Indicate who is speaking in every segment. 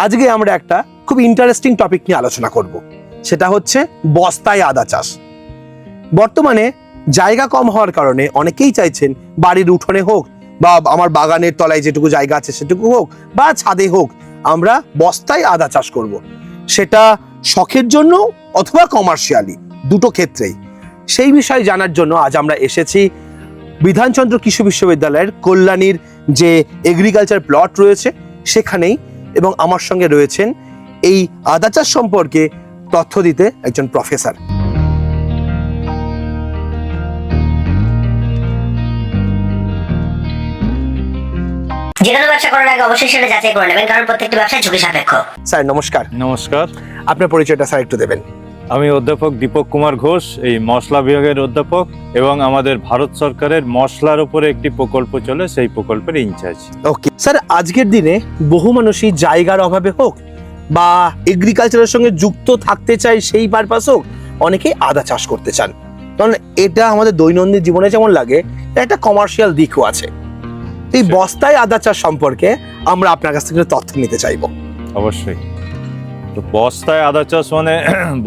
Speaker 1: আজকে আমরা একটা খুব ইন্টারেস্টিং টপিক নিয়ে আলোচনা করব, সেটা হচ্ছে বস্তায় আদা চাষ। বর্তমানে জায়গা কম হওয়ার কারণে অনেকেই চাইছেন বাড়ির উঠোনে হোক বা আমার বাগানের তলায় যেটুকু জায়গা আছে সেটুকু হোক বা ছাদে হোক, আমরা বস্তায় আদা চাষ করব। সেটা শখের জন্য অথবা কমার্শিয়ালি, দুটো ক্ষেত্রেই। সেই বিষয়ে জানার জন্য আজ আমরা এসেছি বিধানচন্দ্র কৃষি বিশ্ববিদ্যালয়ের কল্যাণীর যে এগ্রিকালচার প্লট রয়েছে সেখানেই, এবং আমার সঙ্গে রয়েছেন এই আদা চাষ সম্পর্কে তথ্য দিতে একজন প্রফেসর।
Speaker 2: যে কোনো ব্যবসা করার আগে অবশ্যই সেটা যাচাই করে নেবেন, কারণ প্রত্যেকটি ব্যবসা ঝুঁকি সাপেক্ষ।
Speaker 1: স্যার নমস্কার।
Speaker 3: নমস্কার,
Speaker 1: আপনার পরিচয়টা স্যার একটু দেবেন।
Speaker 3: আমি অধ্যাপক দীপক কুমার ঘোষ, এই মশলা বিভাগের অধ্যাপক, এবং আমাদের ভারত সরকারের মশলার উপরে একটি প্রকল্প চলে, সেই প্রকল্পের ইনচার্জ।
Speaker 1: ওকে স্যার, আজকের দিনে বহু মানুষই জায়গার অভাবে হোক বা এগ্রিকালচারের সঙ্গে যুক্ত থাকতে চায় সেই পারপাস হোক, অনেকেই আদা চাষ করতে চান, কারণ এটা আমাদের দৈনন্দিন জীবনে যেমন লাগে, একটা কমার্শিয়াল দিকও আছে। এই বস্তায় আদা চাষ সম্পর্কে আমরা আপনার কাছ থেকে তথ্য নিতে চাইবো।
Speaker 3: অবশ্যই। তো বস্তায় আদা চাষ মানে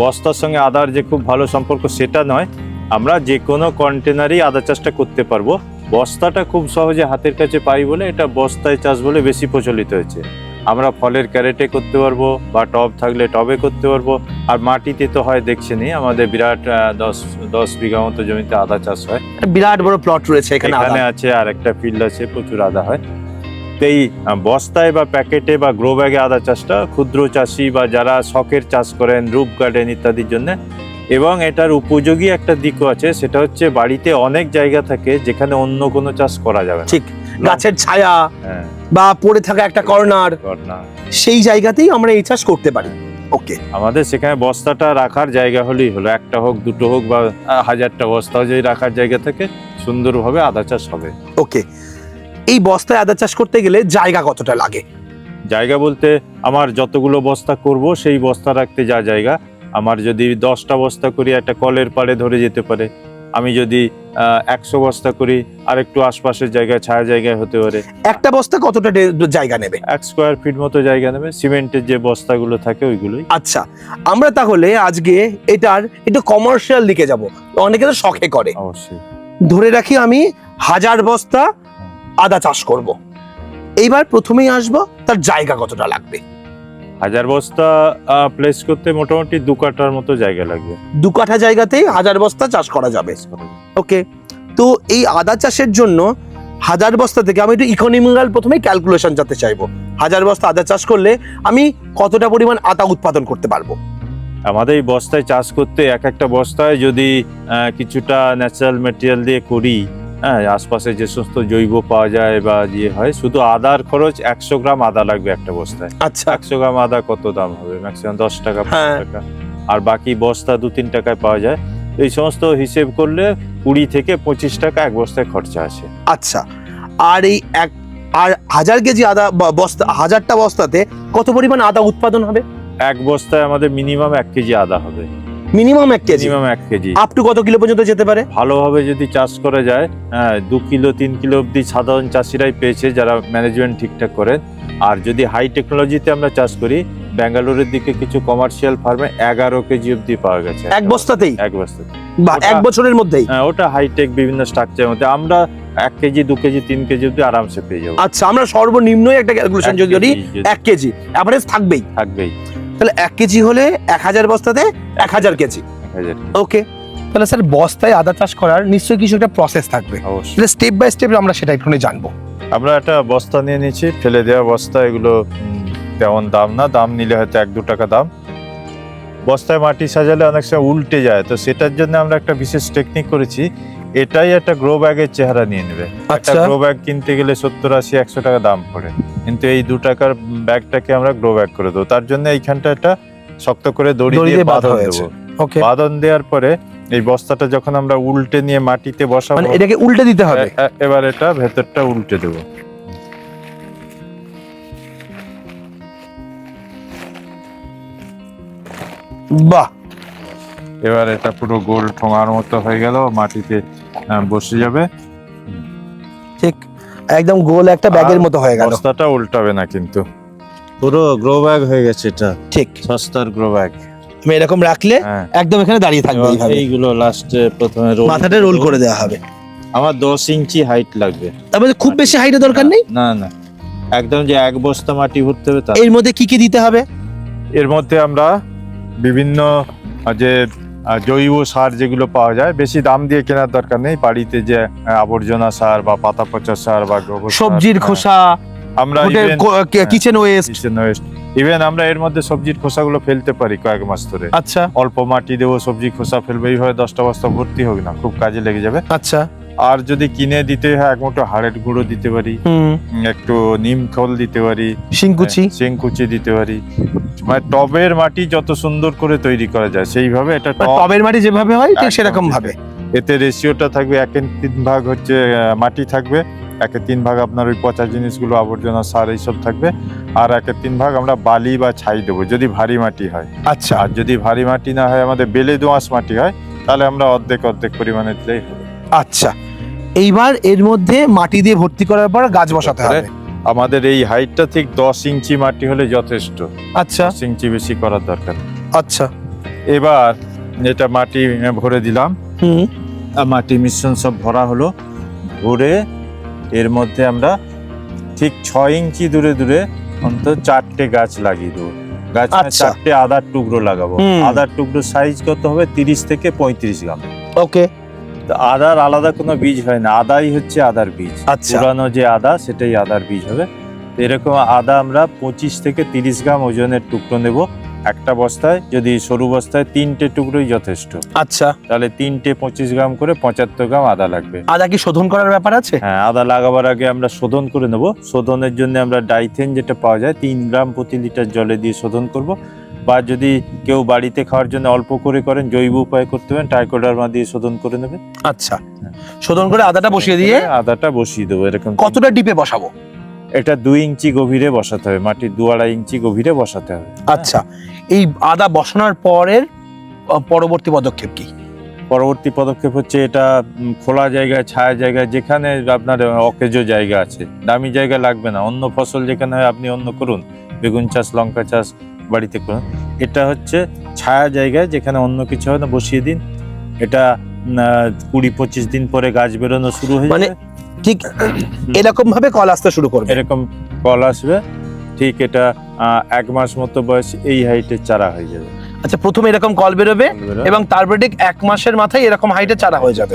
Speaker 3: বস্তার সঙ্গে আদার যে খুব ভালো সম্পর্ক সেটা নয়, আমরা যে কোনো কন্টেনারই আদা চাষটা করতে পারবো। বস্তাটা খুব সহজে হাতের কাছে পাই বলে এটা বস্তায় চাষ বলে বেশি প্রচলিত হয়েছে। আমরা ফলের ক্যারেটে করতে পারবো বা টব থাকলে টবে করতে পারবো। আর মাটিতে তো হয় দেখছেনই, আমাদের বিরাট 10 বিঘা মতো জমিতে আদা চাষ হয়।
Speaker 1: বিরাট বড় প্লট রয়েছে এখানে
Speaker 3: আছে, আর একটা ফিল্ড আছে, প্রচুর আদা হয়। এই বস্তায় বা প্যাকেটে বা গ্রো ব্যাগে আদা চাষটা ক্ষুদ্র চাষি বা যারা শখের চাষ করেন, রূপ গার্ডেন ইত্যাদির জন্য। এবং এটার উপযোগী একটা দিকও আছে, সেটা হচ্ছে বাড়িতে অনেক জায়গা থাকে যেখানে অন্য কোনো চাষ করা যাবে না।
Speaker 1: ঠিক, গাছের ছায়া বা পড়ে থাকা একটা কর্নার, সেই জায়গাতেই আমরা এই চাষ করতে পারি। ওকে,
Speaker 3: আমাদের সেখানে বস্তাটা রাখার জায়গা হলেই হলো, একটা হোক দুটো হোক বা 1000টা বস্তাও যদি রাখার জায়গা থাকে, সুন্দরভাবে আদা চাষ হবে।
Speaker 1: ওকে, এই বস্তায় আদা চাষ করতে গেলে জায়গা কতটা লাগে?
Speaker 3: জায়গা বলতে আমার যতগুলো বস্তা করব সেই বস্তা রাখতে যা জায়গা, আমার যদি 10টা বস্তা করি একটা কলের পাড়ে ধরে যেতে পারে। আমি যদি 100 বস্তা করি আর একটু আশপাশের জায়গায়, ছায়া জায়গায় হতে পারে।
Speaker 1: একটা বস্তা কতটা জায়গা নেবে?
Speaker 3: 1 স্কোয়ার ফিট মতো জায়গা নেবে, সিমেন্টের যে বস্তাগুলো থাকে ওইগুলোই।
Speaker 1: আচ্ছা, আমরা তাহলে আজকে এটার একটু কমার্শিয়াল দিকে যাব। অনেকে তো শখে করে।
Speaker 3: অবশ্যই।
Speaker 1: ধরে রাখি আমি 1000 বস্তা আদা চাষ করব, এইবার প্রথমেই আসবো তার জায়গা কতটা লাগবে?
Speaker 3: 1000 বস্তা প্লেস করতে মোটামুটি 2 কাঠার মতো জায়গা লাগবে।
Speaker 1: 2 কাঠা জায়গাতেই 1000 বস্তা চাষ করা যাবে। ওকে, তো এই আদা চাষের জন্য 1000 বস্তা থেকে আমি একটু ইকোনমিক্যাল প্রথমেই ক্যালকুলেশন জানতে চাইবো। 1000 বস্তা আদা চাষ করলে আমি কতটা পরিমাণ আদা উৎপাদন করতে পারবো?
Speaker 3: আমাদের এই বস্তায় চাষ করতে একটা বস্তায় যদি কিছুটা ন্যাচারাল ম্যাটেরিয়াল দিয়ে করি, হ্যাঁ, আশপাশে যে সমস্ত জৈব পাওয়া যায় বা ইয়ে হয়, শুধু আদার খরচ 100 গ্রাম আদা লাগবে একটা বস্তায়।
Speaker 1: আচ্ছা,
Speaker 3: 100 গ্রাম আদা কত দাম হবে? ম্যাক্সিমাম 10 টাকা, 5 টাকা। আর বাকি বস্তা 2-3 টাকায় পাওয়া যায়। এই সমস্ত হিসেব করলে 20 থেকে 25 টাকা এক বস্তায় খরচা আসে।
Speaker 1: আচ্ছা, আর এই 1000 কেজি আদা বস্তা, 1000টা বস্তাতে কত পরিমাণ আদা উৎপাদন হবে?
Speaker 3: এক বস্তায় আমাদের মিনিমাম 1 কেজি আদা হবে।
Speaker 1: Minimum 1 KG?
Speaker 3: Minimum 1 KG.
Speaker 1: Up to কত কিলো পর্যন্ত যেতে পারে?
Speaker 3: ভালোভাবে যদি চাষ করা যায় 2 কিলো 3 কিলো অব্দি সাধারণ চাষিরাই পেয়েছে, যারা ম্যানেজমেন্ট ঠিকঠাক করেন। আর যদি হাই টেকনোলজিতে আমরা চাষ করি, ব্যাঙ্গালোরের দিকে কিছু কমার্শিয়াল ফার্মে 11 কেজি অব্দি পাওয়া গেছে
Speaker 1: এক বস্তাতেই।
Speaker 3: এক বস্তাতে,
Speaker 1: বা 1 বছরের মধ্যেই?
Speaker 3: হ্যাঁ, ওটা হাইটেক বিভিন্ন স্ট্রাকচারের মধ্যে। আমরা 1 কেজি 2 কেজি 3 কেজি অব্দি আরামসে পেয়ে যাবো।
Speaker 1: আচ্ছা, আমরা সর্বনিম্ন একটা ক্যালকুলেশন যদি করি, 1 কেজি এভারেজ থাকবেই। তাহলে 1 কেজি হলে 1000 বস্তাতে 1000 কেজি। ওকে, তাহলে স্যার বস্তায় আদা চাষ করার নিশ্চয়ই কিছু একটা প্রসেস থাকবে। তাহলে স্টেপ বাই স্টেপ আমরা সেটা একটু জানবো।
Speaker 3: আমরা একটা বস্তা নিয়ে নিচ্ছি, ফেলে দেওয়া বস্তা। এগুলো তেমন দাম না, দাম নিলে হয়তো 1-2 টাকা দাম। বস্তায় মাটি সাজালে অনেক সময় উল্টে যায়, তো সেটার জন্য আমরা একটা বিশেষ টেকনিক করেছি। এটাই একটা গ্রো ব্যাগের চেহারা নিয়ে নেবে। একটা গ্রো ব্যাগ কিনতে গেলে 70-80-100 টাকা দাম পড়ে, কিন্তু এই 2 টাকার ব্যাগটাকে আমরা গ্রো ব্যাগ করে দেবো। তার জন্য এইখানটা একটা শক্ত করে দড়ি দিয়ে বাঁধন দেবো। বাঁধন দেওয়ার পরে এই বস্তাটা যখন আমরা উল্টে নিয়ে মাটিতে বসাবো,
Speaker 1: মানে এটাকে উল্টে দিতে হবে।
Speaker 3: এবার এটা ভেতরটা উল্টে দেবো।
Speaker 1: বাহ,
Speaker 3: এবার এটা পুরো গোল ঠোঙার মতো হয়ে গেল, মাটিতে বসে যাবে।
Speaker 1: ঠিক একদম গোল একটা ব্যাগের মতো হয়ে গেল।
Speaker 3: বস্তাটা উল্টাবে না কিন্তু। পুরো গ্রো ব্যাগ হয়ে গেছে এটা,
Speaker 1: ঠিক,
Speaker 3: সস্তার গ্রো ব্যাগ।
Speaker 1: আমি এরকম রাখলে
Speaker 3: হ্যাঁ,
Speaker 1: একদম এখানে দাঁড়িয়ে থাকবে এইভাবে,
Speaker 3: এইগুলো লাস্টে প্রথমে
Speaker 1: মাথাটা রোল করে দেওয়া হবে।
Speaker 3: আমার 10 ইঞ্চি হাইট লাগবে।
Speaker 1: তারপরে খুব বেশি হাইটের দরকার নেই।
Speaker 3: না না, একদম যে এক বস্তা মাটি ভরতে হবে তা।
Speaker 1: এর মধ্যে কি কি দিতে হবে?
Speaker 3: এর মধ্যে আমরা বিভিন্ন যে জৈব সার যেগুলো পাওয়া যায়, বেশি দাম দিয়ে কেনার দরকার নেই। বাড়িতে যে আবর্জনা সার বা পাতা পচা সার বা গোবর সার,
Speaker 1: সবজির খোসা,
Speaker 3: আমরা
Speaker 1: কিচেন ওয়েস্ট,
Speaker 3: ইভেন আমরা এর মধ্যে সবজির খোসাগুলো ফেলতে পারি কয়েক মাস ধরে।
Speaker 1: আচ্ছা
Speaker 3: অল্প মাটি দেবো, সবজি খোসা ফেলবো, এইভাবে 10টা বস্তা ভর্তি হোক না, খুব কাজে লেগে যাবে।
Speaker 1: আচ্ছা,
Speaker 3: আর যদি কিনে দিতে হয় এক মুঠো হাড়ের গুঁড়ো দিতে পারি, একটু নিম খোল দিতে পারি,
Speaker 1: শিংকুচি,
Speaker 3: শিংকুচি দিতে পারি। মানে টবের মাটি যত সুন্দর করে তৈরি করা যায় সেইভাবে এটা
Speaker 1: টবের মাটি যেভাবে হয় ঠিক
Speaker 3: একদম
Speaker 1: সেরকম ভাবে।
Speaker 3: এতে রেশিওটা থাকবে 1/3 ভাগ হচ্ছে মাটি থাকবে, 1/3 ভাগ আপনার ওই পচা জিনিসগুলো আবর্জনা সার এইসব থাকবে, আর 1/3 ভাগ আমরা বালি বা ছাই দেবো যদি ভারী মাটি হয়।
Speaker 1: আচ্ছা,
Speaker 3: আর যদি ভারী মাটি না হয়, আমাদের বেলে দোআঁশ মাটি হয়, তাহলে আমরা অর্ধেক পরিমাণে দিলেই হবে।
Speaker 1: আচ্ছা, এইবার এর মধ্যে মাটি দিয়ে ভর্তি করার পর গাছ বসাতে হবে।
Speaker 3: আমাদের এই হাইটটা ঠিক 10 ইঞ্চি মাটি হলে যথেষ্ট।
Speaker 1: আচ্ছা
Speaker 3: 10 ইঞ্চি বেশি করার দরকার নেই।
Speaker 1: আচ্ছা,
Speaker 3: এবার এটা মাটি ভরে দিলাম,
Speaker 1: হুম,
Speaker 3: মাটি মিশ্রণ সব ভরা হলো। ভরে এর মধ্যে আমরা ঠিক 6 ইঞ্চি দূরে দূরে অন্তত 4টে গাছ লাগিয়ে দেবো। গাছ
Speaker 1: আচ্ছা।
Speaker 3: 4টে আদার টুকরো লাগাবো। আদার টুকরো সাইজ কত হবে? 30 থেকে 35 গ্রাম।
Speaker 1: ওকে,
Speaker 3: তো আদার আলাদা কোনো বীজ হয় না, আদাই হচ্ছে আদার বীজ।
Speaker 1: আচ্ছা,
Speaker 3: পুরানো যে আদা সেটাই আদার বীজ হবে। এরকম আদা আমরা 25 থেকে 30 গ্রাম ওজনের টুকরো নেব একটা বস্তায়। যদি সরু বস্তায় 3টে টুকরোই যথেষ্ট।
Speaker 1: আচ্ছা,
Speaker 3: তাহলে 3টে 25 গ্রাম করে 75 গ্রাম আদা লাগবে।
Speaker 1: আদা কি শোধন করার ব্যাপার আছে?
Speaker 3: হ্যাঁ, আদা লাগাবার আগে আমরা শোধন করে নেব। শোধনের জন্য আমরা ডাইথেন যেটা পাওয়া যায় 3 গ্রাম প্রতি লিটার জলে দিয়ে শোধন করব। বা যদি কেউ বাড়িতে খাওয়ার জন্য অল্প করে করেন, জৈব উপায় করতে পারেন, ট্রাইকোডার্মা দিয়ে শোধন করে নেবেন।
Speaker 1: আচ্ছা, শোধন করে আদাটা বসিয়ে দিয়ে
Speaker 3: আদাটা বসিয়ে দেবো। এরকম
Speaker 1: কতটা ডিপে বসাবো?
Speaker 3: এটা 2 ইঞ্চি গভীরে বসাতে হবে, মাটির 2-2.5 ইঞ্চি গভীরে বসাতে হবে।
Speaker 1: আচ্ছা, এই আদা বসানোর পরের পরবর্তী পদক্ষেপ কি?
Speaker 3: পরবর্তী পদক্ষেপ হচ্ছে এটা খোলা জায়গায়, ছায়া জায়গায়, যেখানে আপনার অকেজো জায়গা আছে, দামি জায়গা লাগবে না। অন্য ফসল যেখানে হয় আপনি অন্য করুন, বেগুন চাষ, লঙ্কা চাষ বাড়িতে করুন। এটা হচ্ছে ছায়া জায়গায় যেখানে অন্য কিছু হয় না, বসিয়ে দিন। এটা 20-25 দিন পরে গাছ বেরোনো শুরু হয়ে
Speaker 1: মানে
Speaker 3: যাবে।
Speaker 1: ঠিক এরকম ভাবে কল আসতে শুরু করবে।
Speaker 3: এরকম কল আসবে, ঠিক এটা 1 মাস মতো বয়স এই হাইটের চারা হয়ে যাবে।
Speaker 1: আচ্ছা, প্রথমে এরকম কল বেরোবে এবং তারপরে ঠিক 1 মাসের মাথায় এরকম হাইটের চারা হয়ে যাবে।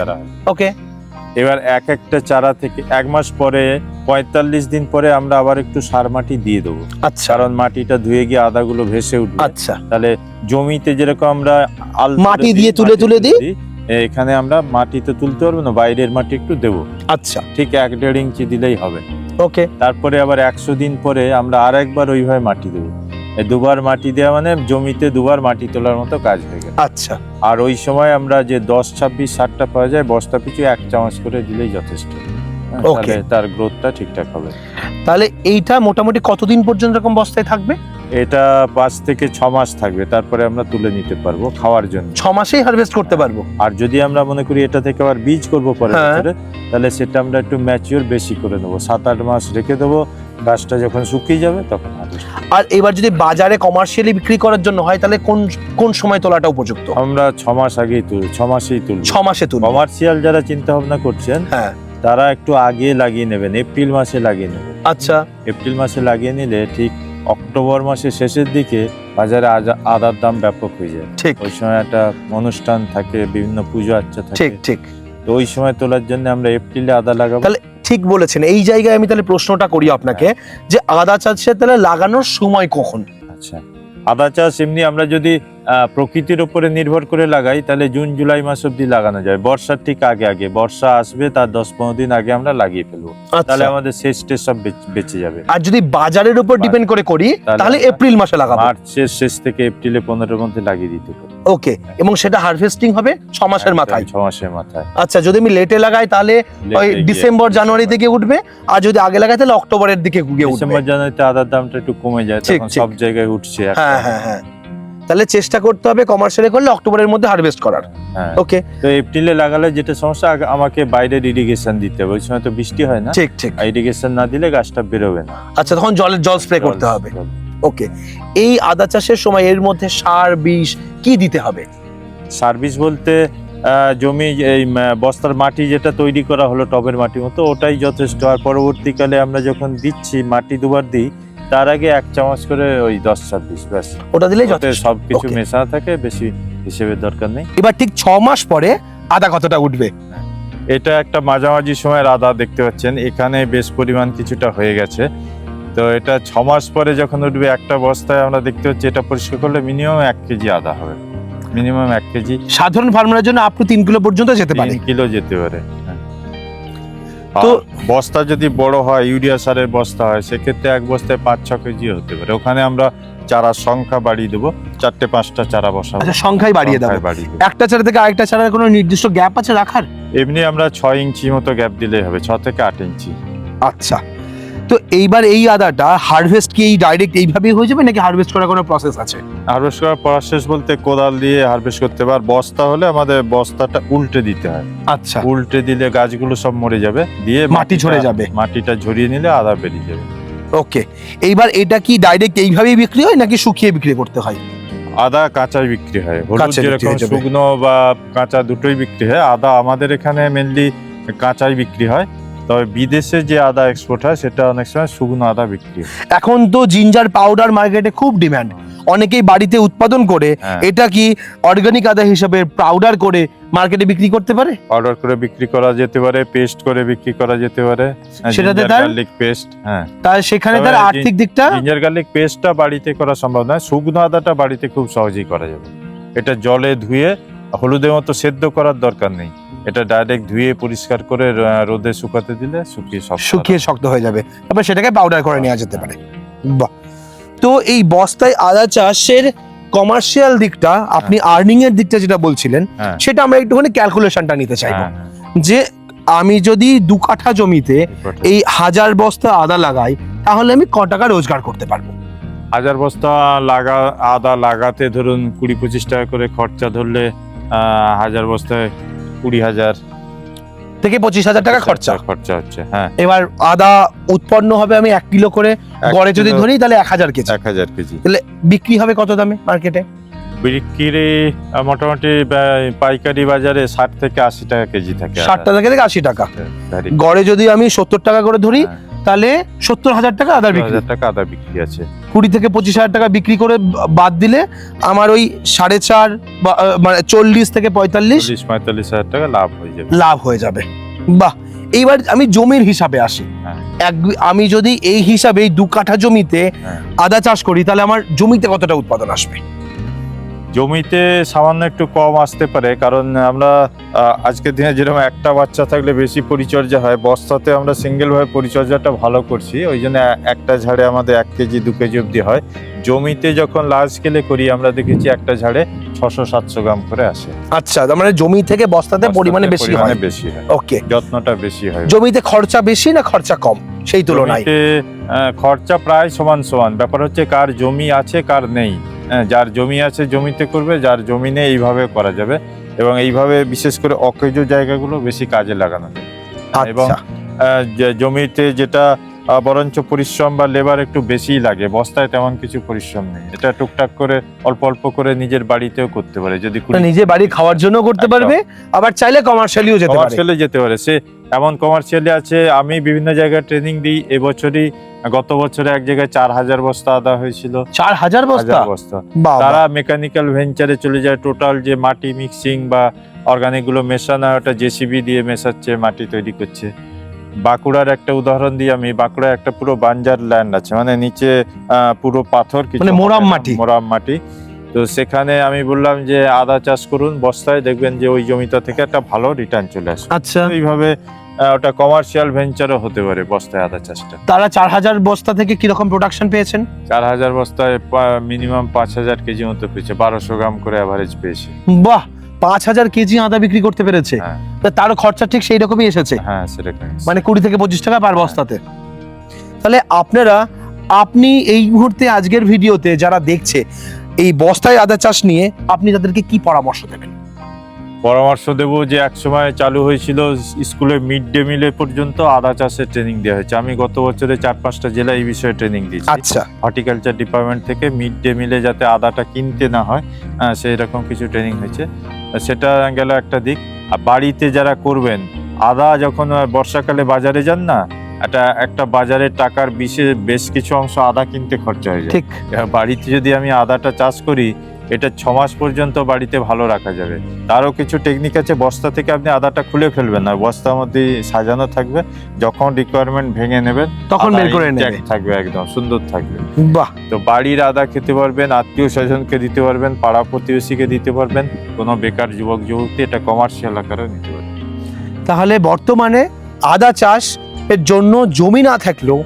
Speaker 1: ওকে,
Speaker 3: এবার একটা চারা থেকে 1 মাস পরে 45 দিন পরে আমরা আবার একটু সার মাটি দিয়ে দেবো।
Speaker 1: আচ্ছা,
Speaker 3: কারণ মাটিটা ধুয়ে গিয়ে আদাগুলো ভেসে উঠবে।
Speaker 1: আচ্ছা,
Speaker 3: তাহলে জমিতে যেরকম আমরা
Speaker 1: মাটি দিয়ে তুলে দিই,
Speaker 3: এখানে আমরা মাটি তো তুলতে পারবো না, বাইরের মাটি একটু দেবো।
Speaker 1: আচ্ছা,
Speaker 3: ঠিক 1-1.5 ইঞ্চি দিলেই হবে।
Speaker 1: ওকে,
Speaker 3: তারপরে আবার 100 দিন পরে আমরা আরেকবার ওইভাবে মাটি দেবো। এই 2বার মাটি দেওয়া মানে জমিতে 2বার মাটি তোলার মতো কাজ হয়ে গেল।
Speaker 1: আচ্ছা,
Speaker 3: আর ওই সময় আমরা যে 10, 26, 60টা পাওয়া যায়, বস্তা পিছু 1 চামচ করে দিলেই যথেষ্ট। তাহলে তার গ্রোথটা ঠিকঠাক হবে।
Speaker 1: তাহলে এইটা মোটামুটি কতদিন পর্যন্ত এরকম বস্তায় থাকবে?
Speaker 3: এটা 5 থেকে 6 মাস থাকবে, তারপরে আমরা তুলে নিতে পারবো খাওয়ার জন্য।
Speaker 1: 6 মাসেই হারভেস্ট করতে পারবো।
Speaker 3: আর যদি আমরা মনে করি এটা থেকে আবার বীজ করবো পরে
Speaker 1: হ্যাঁ।
Speaker 3: বছরে, তাহলে সেটা আমরা একটু ম্যাচিওর বেশি করে নেবো। 7-8 মাস রেখে দেবো, গাছটা যখন শুকিয়ে যাবে তখন harvest।
Speaker 1: আর এবার যদি বাজারে কমার্শিয়ালি বিক্রি করার জন্য হয় তাহলে কোন সময় তোলাটা উপযুক্ত?
Speaker 3: আমরা 6 মাস আগেই তুলি, 6 মাসেই তুলি।
Speaker 1: 6 মাসে তুলবো।
Speaker 3: কমার্শিয়াল যারা চিন্তা ভাবনা করছেন
Speaker 1: হ্যাঁ,
Speaker 3: তারা একটু আগে লাগিয়ে নেবেন, এপ্রিল মাসে লাগিয়ে নেবেন।
Speaker 1: আচ্ছা,
Speaker 3: এপ্রিল মাসে লাগিয়ে নিলে ঠিক অক্টোবর মাসের শেষের দিকে বাজারে আদার দাম ব্যাপক হয়ে যায়।
Speaker 1: ঠিক,
Speaker 3: ওই সময় একটা অনুষ্ঠান থাকে, বিভিন্ন পুজো আচ্ছা থাকে।
Speaker 1: ঠিক, ঠিক।
Speaker 3: তো ওই সময় তোলার জন্য আমরা এপ্রিলে আদা লাগাবো।
Speaker 1: তাহলে ঠিক বলেছেন। এই জায়গায় আমি তাহলে প্রশ্নটা করি আপনাকে, যে আদা চাষের তাহলে লাগানোর সময় কখন?
Speaker 3: আচ্ছা, আদা চাষ এমনি আমরা যদি প্রকৃতির উপরে নির্ভর করে লাগাই তাহলে জুন জুলাই মাস অব্দি লাগানো যায়। বর্ষার ঠিক আগে বর্ষা আসবে তার 10-15 দিন আগে আমরা লাগিয়ে ফেলবো। তাহলে আমাদের শেষ সব বেঁচে যাবে।
Speaker 1: আর যদি বাজারের উপর ডিপেন্ড করে করি তাহলে এপ্রিল মাসে লাগাবো।
Speaker 3: মার্চের শেষ থেকে এপ্রিলে 15-এর মধ্যে লাগিয়ে দিতে পারি।
Speaker 1: ওকে, এবং সেটা হারভেস্টিং হবে 6 মাসের মাথায়।
Speaker 3: 6 মাসের মাথায়।
Speaker 1: আচ্ছা, যদি আমি লেটে লাগাই তাহলে ওই ডিসেম্বর জানুয়ারি থেকে উঠবে, আর যদি আগে লাগাই তাহলে অক্টোবরের দিকে গিয়ে উঠবে।
Speaker 3: ডিসেম্বর জানুয়ারিতে আদার দামটা একটু কমে যায়, তখন সব জায়গায় উঠছে।
Speaker 1: হ্যাঁ হ্যাঁ হ্যাঁ, তাহলে চেষ্টা করতে হবে কমার্শিয়ালি করলে অক্টোবরের মধ্যে হারভেস্ট করার।
Speaker 3: হ্যাঁ,
Speaker 1: ওকে।
Speaker 3: তো এপ্রিলে লাগালে যেটা সমস্যা, আমাকে বাইরের ইরিগেশন দিতে হবে। ওই সময় তো বৃষ্টি হয় না।
Speaker 1: ঠিক ঠিক।
Speaker 3: ইরিগেশন না দিলে গাছটা বেরোবে না।
Speaker 1: আচ্ছা, তখন জল স্প্রে করতে হবে। ওকে, এই আদা চাষের সময় এর মধ্যে সার বিষ কি দিতে হবে?
Speaker 3: সার্ভিস বলতে জমি এই বস্তার মাটি যেটা তৈরি করা হলো টবের মাটির মতো, ওটাই যথেষ্ট। আর পরবর্তীকালে আমরা যখন দিচ্ছি মাটি দুবার দিই, তার আগে 1 চামচ করে ওই 10-26 ব্যাস,
Speaker 1: ওটা দিলেই
Speaker 3: ওতে
Speaker 1: যথেষ্ট।
Speaker 3: সবকিছু
Speaker 1: Okay.
Speaker 3: মেশানো থাকে, বেশি হিসেবের দরকার নেই।
Speaker 1: এবার ঠিক 6 মাস পরে আদা কতটা উঠবে?
Speaker 3: এটা একটা মাঝামাঝি সময়ের আদা দেখতে পাচ্ছেন, এখানে বেশ পরিমাণ কিছুটা হয়ে গেছে। তো এটা 6 মাস পরে যখন উঠবে, একটা বস্তায় আমরা দেখতে পাচ্ছি এটা পরিষ্কার করলে মিনিমাম 1 কেজি আদা হবে, মিনিমাম 1 কেজি।
Speaker 1: সাধারণ ফার্মারের জন্য আপ টু 3 কিলো পর্যন্ত যেতে পারে।
Speaker 3: 3 কিলো যেতে পারে।
Speaker 1: তো
Speaker 3: তো বস্তা যদি বড় হয়, ইউরিয়া সারের বস্তা হয়, সেক্ষেত্রে এক বস্তায় 5-6 কেজি হতে পারে। ওখানে আমরা চারার সংখ্যা বাড়িয়ে দেবো, 4-5টা চারা বসাবো।
Speaker 1: আচ্ছা, সংখ্যাই বাড়িয়ে দেবো।
Speaker 3: বাড়িয়ে দেবো।
Speaker 1: একটা চারা থেকে আরেকটা চারার কোনো নির্দিষ্ট গ্যাপ আছে রাখার?
Speaker 3: এমনি আমরা 6 ইঞ্চি মতো গ্যাপ দিলেই হবে, 6 থেকে 8 ইঞ্চি।
Speaker 1: আচ্ছা, তো এইবার এই আদাটা হারভেস্ট কি ডাইরেক্ট এইভাবেই হয়ে যাবে নাকি হারভেস্ট করার কোনো প্রসেস আছে?
Speaker 3: হারভেস্ট করার প্রসেস বলতে কোদাল দিয়ে হারভেস্ট করতে হবে। আর বস্তা হলে আমাদের বস্তাটা উল্টে দিতে হয়।
Speaker 1: আচ্ছা,
Speaker 3: উল্টে দিলে গাছগুলো সব মরে যাবে, দিয়ে
Speaker 1: মাটি ঝরে যাবে।
Speaker 3: মাটিটা ঝরিয়ে নিলে আদা বেরিয়ে যাবে।
Speaker 1: ওকে, এইবার এটা কি ডাইরেক্ট এইভাবেই বিক্রি হয় নাকি শুকিয়ে বিক্রি করতে হয়?
Speaker 3: আদা কাঁচাই বিক্রি হয়, হলুদ
Speaker 1: কাঁচাই বিক্রি
Speaker 3: যেরকম
Speaker 1: হয়ে যাবে।
Speaker 3: শুকনো বা কাঁচা দুটোই বিক্রি হয়। আদা আমাদের এখানে মেনলি কাঁচাই বিক্রি হয়, তবে বিদেশে যে আদা এক্সপোর্ট হয় সেটা অনেক সময় শুকনো আদা বিক্রি হয়।
Speaker 1: এখন তো জিঞ্জার পাউডার মার্কেটে খুব ডিমান্ড, অনেকেই বাড়িতে উৎপাদন করে
Speaker 3: হ্যাঁ।
Speaker 1: এটা কি অর্গানিক আদা হিসেবে পাউডার করে মার্কেটে বিক্রি করতে পারে?
Speaker 3: পাউডার করে বিক্রি করা যেতে পারে, পেস্ট করে বিক্রি করা যেতে পারে।
Speaker 1: সেটাতে তার
Speaker 3: গার্লিক পেস্ট, হ্যাঁ,
Speaker 1: তার সেখানে তার
Speaker 3: তবে
Speaker 1: আর্থিক দিকটা
Speaker 3: জিঞ্জার গার্লিক পেস্টটা বাড়িতে করা সম্ভব নয়, শুকনো আদাটা বাড়িতে খুব সহজেই করা যাবে। এটা জলে ধুয়ে হলুদের মতো সেদ্ধ করার দরকার নেই, এটা ডাইরেক্ট ধুয়ে পরিষ্কার করে রোদে শুকাতে দিলে
Speaker 1: শুকিয়ে শক্ত হয়ে যাবে, তারপর সেটাকে পাউডার করে নেওয়া যেতে পারে। বাহ, তো এই বস্তায় আদা চাষের কমার্শিয়াল দিকটা, আপনি আর্নিং এর দিকটা যেটা বলছিলেন,
Speaker 3: হ্যাঁ,
Speaker 1: সেটা আমরা একটুখানি ক্যালকুলেশনটা নিতে চাইবো।
Speaker 3: হ্যাঁ,
Speaker 1: যে আমি যদি 2 কাঠা জমিতে
Speaker 3: হ্যাঁ।
Speaker 1: এই 1000 বস্তা আদা লাগাই, তাহলে আমি ক টাকা রোজগার করতে পারবো?
Speaker 3: 1000 বস্তা আদা লাগাতে ধরুন 20-25 টাকা করে খরচা ধরলে 1000 বস্তায় 20,000
Speaker 1: থেকে 25,000 টাকা খরচা
Speaker 3: হচ্ছে। হ্যাঁ,
Speaker 1: এবার আদা উৎপন্ন হবে আমি 1 কিলো করে
Speaker 3: 1
Speaker 1: গড়ে যদি
Speaker 3: কিলো-
Speaker 1: ধরি, তাহলে 1000 কেজি
Speaker 3: 1000 কেজি
Speaker 1: বিক্রি হবে কত দামে মার্কেটে?
Speaker 3: বিক্রি মোটামুটি পাইকারি বাজারে 60 থেকে 80 টাকা কেজি থাকে।
Speaker 1: 60 টাকা থেকে 80 টাকা
Speaker 3: হ্যাঁ,
Speaker 1: গড়ে যদি আমি 70 টাকা করে ধরি, তাহলে 70,000 টাকা আদা বিক্রি।
Speaker 3: 1000 টাকা আদা বিক্রি আছে।
Speaker 1: 20 থেকে 25,000 টাকা বিক্রি করে বাদ দিলে আমার ওই 4.5 বা মানে 40 থেকে 45
Speaker 3: 40-45 হাজার টাকা লাভ হয়ে যাবে।
Speaker 1: লাভ হয়ে যাবে। বাহ, এইবার আমি জমির হিসাবে আসি।
Speaker 3: হ্যাঁ।
Speaker 1: আমি যদি এই হিসাবে 2 কাঠা জমিতে
Speaker 3: হ্যাঁ।
Speaker 1: আদা চাষ করি, তাহলে আমার জমিতে কতটা উৎপাদন আসবে?
Speaker 3: জমিতে সামান্য একটু কম আসতে পারে, কারণ আমরা আজকের দিনে যেরকম একটা বাচ্চা থাকলে বেশি পরিচর্যা হয়, বস্তাতে আমরা সিঙ্গেল ভাবে পরিচর্যাটা ভালো করছি, ওই জন্য একটা ঝাড়ে আমাদের 1 কেজি 2 কেজি অব্দি হয়। জমিতে যখন লার্জ স্কেলে করি আমরা দেখেছি একটা ঝাড়ে 600-700 গ্রাম করে আসে।
Speaker 1: আচ্ছা, তার মানে জমি থেকে বস্তাতে পরিমাণে বেশি হয়।
Speaker 3: বেশি হয়,
Speaker 1: ওকে,
Speaker 3: যত্নটা বেশি হয়।
Speaker 1: জমিতে খরচা বেশি না খরচা কম সেই তুলনায়?
Speaker 3: জমিতে খরচা প্রায় সমান সমান, ব্যাপার হচ্ছে কার জমি আছে কার নেই। যার জমি আছে জমিতে করবে, যার জমি নেই এইভাবে করা যাবে, এবং এইভাবে বিশেষ করে অকেজ জায়গাগুলো বেশি কাজে লাগানো যায়। এবং জমিতে যেটা বরঞ্চ পরিশ্রম বা লেবার একটু বেশিই লাগে, বস্তায় তেমন কিছু পরিশ্রম নেই, এটা টুকটাক করে অল্প অল্প করে নিজের বাড়িতেও করতে পারে, যদি
Speaker 1: নিজে বাড়ি খাওয়ার জন্য করতে পারবে, আবার চাইলে কমার্শিয়ালিও যেতে পারে।
Speaker 3: কমার্শিয়ালে যেতে পারে। সে এমন কমার্শিয়ালি আছে, আমি বিভিন্ন জায়গায় ট্রেনিং দিই। এবছরই গত বছরে এক জায়গায় 4000 বস্তা আদা হয়েছিল।
Speaker 1: 4000 বস্তা? বাহ,
Speaker 3: তারা মেকানিক্যাল ভেঞ্চারে চলে যায়, টোটাল যে মাটি মিক্সিং বা অর্গানিক গুলো মেশানো, ওটা জেসিবি দিয়ে মেশাচ্ছে, মাটি তৈরি করছে। বাঁকুড়ার একটা উদাহরণ দিই আমি, বাঁকুড়ায় একটা পুরো বাঞ্জার ল্যান্ড আছে, মানে নিচে পুরো পাথর, কিছু
Speaker 1: মানে মোরাম মাটি।
Speaker 3: তো সেখানে আমি বললাম যে আদা চাষ করুন বস্তায়, দেখবেন যে ওই জমিটা থেকে একটা ভালো রিটার্ন চলে আসে।
Speaker 1: আচ্ছা,
Speaker 3: এইভাবে ওটা কমার্শিয়াল ভেঞ্চারও হতে পারে বস্তায় আদা চাষটা।
Speaker 1: তারা 4000 বস্তা থেকে কিরকম প্রোডাকশন পেয়েছেন?
Speaker 3: 4000 বস্তায় মিনিমাম 5000 কেজি মতো পেয়েছে, 1200 গ্রাম করে অ্যাভারেজ পেয়েছে।
Speaker 1: বাহ, 5000 কেজি আদা বিক্রি করতে পেরেছে।
Speaker 3: হ্যাঁ,
Speaker 1: তারও খরচা ঠিক সেই রকমই এসেছে,
Speaker 3: হ্যাঁ সেরকম,
Speaker 1: মানে 20 থেকে 25 টাকা পার বস্তাতে। তাহলে আপনি এই মুহূর্তে আজকের ভিডিওতে যারা দেখছে এই বস্তায় আদা চাষ নিয়ে, আপনি তাদেরকে কি পরামর্শ দেবেন?
Speaker 3: পরামর্শ দেবো যে একসময় চালু হয়েছিল স্কুলে মিড ডে মিলে পর্যন্ত আদা চাষের ট্রেনিং দেওয়া হয়েছে। আমি গত বছরে 4-5টা জেলায় এই বিষয়ে ট্রেনিং দিয়েছি।
Speaker 1: আচ্ছা,
Speaker 3: হর্টিকালচার ডিপার্টমেন্ট থেকে মিড ডে মিলে যাতে আদাটা কিনতে না হয় সেই রকম কিছু ট্রেনিং হয়েছে। সেটা গেল একটা দিক। আর বাড়িতে যারা করবেন, আদা যখন বর্ষাকালে বাজারে যান না, একটা বাজারের টাকার বেশ কিছু অংশ আদা কিনতে খরচা হয়ে যায়।
Speaker 1: ঠিক।
Speaker 3: বাড়িতে যদি আমি আদাটা চাষ করি, এটা 6 মাস পর্যন্ত বাড়িতে ভালো রাখা যাবে। তারও কিছু টেকনিক আছে। বস্তা থেকে আপনি আদাটা খুলে ফেলবেন না, বস্তার মধ্যে সাজানো থাকবে। যখন রিকোয়ারমেন্ট ভেঙে নেবেন
Speaker 1: তখন
Speaker 3: আদা
Speaker 1: বের করে
Speaker 3: intact
Speaker 1: নেবে।
Speaker 3: থাকবে, একদম সুন্দর থাকবে।
Speaker 1: বাহ,
Speaker 3: তো বাড়ির আদা খেতে পারবেন, আত্মীয় স্বজনকে দিতে পারবেন, পাড়া প্রতিবেশীকে দিতে পারবেন, কোনো বেকার যুবক যুবতী এটা কমার্শিয়াল আকারে নিতে পারবেন।
Speaker 1: তাহলে বর্তমানে আদা চাষ এর জন্য জমি না থাকলেও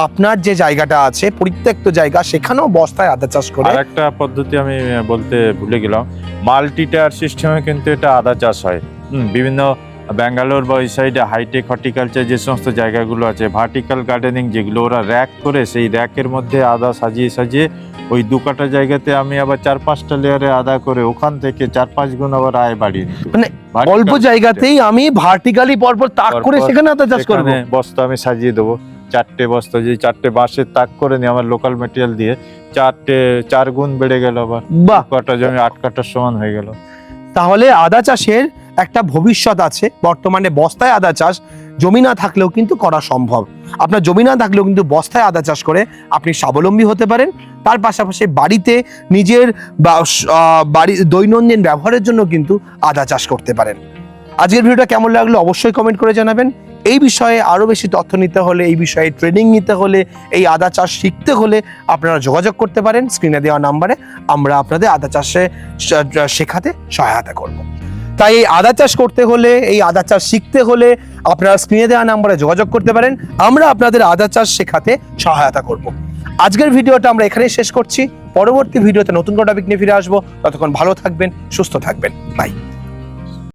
Speaker 1: আপনার যে জায়গাটা আছে পরিত্যক্ত জায়গা, সেখানেও বস্তায় আদা চাষ করে।
Speaker 3: আর একটা পদ্ধতি আমি বলতে ভুলে গেলাম, মাল্টি টায়ার সিস্টেমে কিন্তু এটা আদা চাষ হয়। বিভিন্ন ব্যাঙ্গালোর বা ওই সাইডে হাইটেক হর্টিকালচার যে সমস্ত জায়গাগুলো আছে, ভার্টিক্যাল গার্ডেনিং যেগুলো, ওরা র্যাক করে সেই র্যাকের মধ্যে আদা সাজিয়ে সাজিয়ে ওই 2 কাঠা জায়গাতে আমি আবার 4-5টা লেয়ারে আদা করে ওখান থেকে 4-5 গুণ আবার আয় বাড়িয়ে নিতে পারি।
Speaker 1: মানে অল্প জায়গাতেই আমি ভার্টিক্যালি পরপর তাক করে
Speaker 3: পরপর
Speaker 1: সেখানে আদা চাষ করব।
Speaker 3: এখানে বস্তা আমি সাজিয়ে দেবো, 4টে বস্তা, যে 4টে বাঁশের তাক করে নিয়ে আমার লোকাল মেটেরিয়াল দিয়ে 4 গুণ বেড়ে গেল, আবার
Speaker 1: বাহ,
Speaker 3: 2 কাঠা জমি 8 কাঠার সমান হয়ে গেল।
Speaker 1: তাহলে আদা চাষের একটা ভবিষ্যৎ আছে। বর্তমানে বস্তায় আদা চাষ জমি না থাকলেও কিন্তু করা সম্ভব। আপনার জমি না থাকলেও কিন্তু বস্তায় আদা চাষ করে আপনি স্বাবলম্বী হতে পারেন। তার পাশাপাশি বাড়িতে নিজের বাড়ির দৈনন্দিন ব্যবহারের জন্য কিন্তু আদা চাষ করতে পারেন। আজকের ভিডিওটা কেমন লাগলো অবশ্যই কমেন্ট করে জানাবেন। এই বিষয়ে আরো বেশি তথ্য নিতে হলে, এই বিষয়ে ট্রেনিং নিতে হলে, এই আদা চাষ শিখতে হলে আপনারা যোগাযোগ করতে পারেন স্ক্রিনে দেওয়া নাম্বারে। আমরা আপনাদের আদা চাষে শেখাতে সহায়তা করব। তাই এই আদা চাষ করতে হলে, এই আদা চাষ শিখতে হলে আপনারা স্ক্রিনে দেওয়া নাম্বারে যোগাযোগ করতে পারেন। আমরা আপনাদের আদা চাষ শেখাতে সহায়তা করব। আজকের ভিডিওটা আমরা এখানেই শেষ করছি। পরবর্তী ভিডিওতে নতুন কোনো টপিক নিয়ে ফিরে আসবো। ততক্ষণ ভালো থাকবেন, সুস্থ থাকবেন। বাই।